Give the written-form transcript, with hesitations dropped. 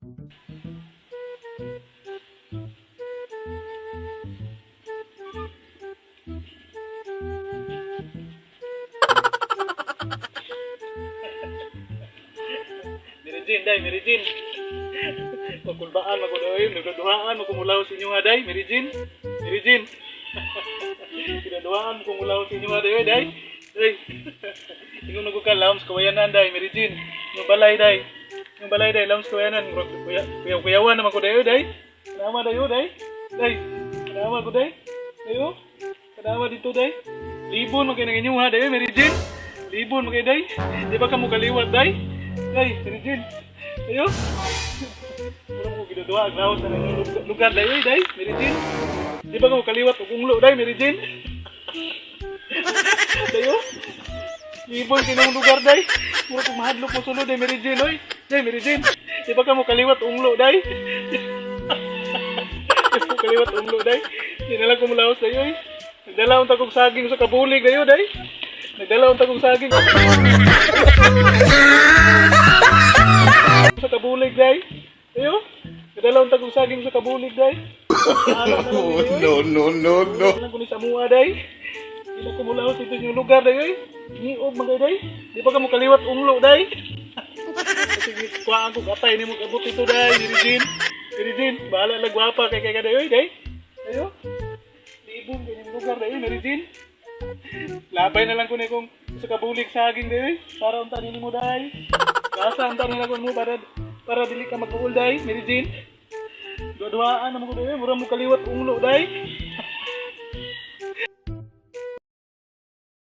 Merijin, day, Merijin. Pagkulbaan, magudahin, nagdaduhaan, magkumulaw sa inyo nga, day, Merijin. Merijin. Pinaduhaan, magkumulaw sa inyo nga, day, day. Day. Tingong nagukal, lawams kawayanan, day, Merijin. Yung balay, day. Yung balay, day, lawams kawayanan. Kuyawan naman ko, day, day. Kanama, day, day. Day. Kanama ko, day. Dayo. Kanama dito, day. Libon, magkaya inyo, ha, day, Merijin. Libon, magkaya, day. Di ba ka mo kaliwat, day? Day, Merijin. Ayo. Kurang ko ginagawa ang lawas na ng lugar day, day, Merijin. Di ba ko kaliwat o kunglo, day, Merijin? Dayo. Ibon kinong lugar, day. Mura kong mahadlok mo sulod, day, Merijin, oy. Day, Merijin. Di ba ka mo kaliwat unglo, day? Di ba ko kaliwat unglo, day? Di na lang ko mulawas, day, oy. Nagdala ang tagong saging sa kabulig, dayo, day. Nagdala ang tagong saging. Sa kabulig, day. Ayo. Nagdala ang tagong saging sa kabulig, day. No. Alam ko ni Samua, day. Hindi na kumulaw sa ito yung lugar, day, oy. Niog, mga day. Di ba ka mo kaliwat unglo, day? Sige, kuhaan ko katay ni mo kabut ito, day. Merijin. Merijin, bahala lang gwapa kay ka, day, oy, day. Ayo. Libong kanyang lugar, day, Merijin. Labay na lang ko na kung sa kabulig saging, day. Para unta nini mo, day. Kasa unta nila ko mo para dili ka mag-uul, day, Merijin. Dua-duaan naman ko, day. Mura mo kaliwat unglo, day.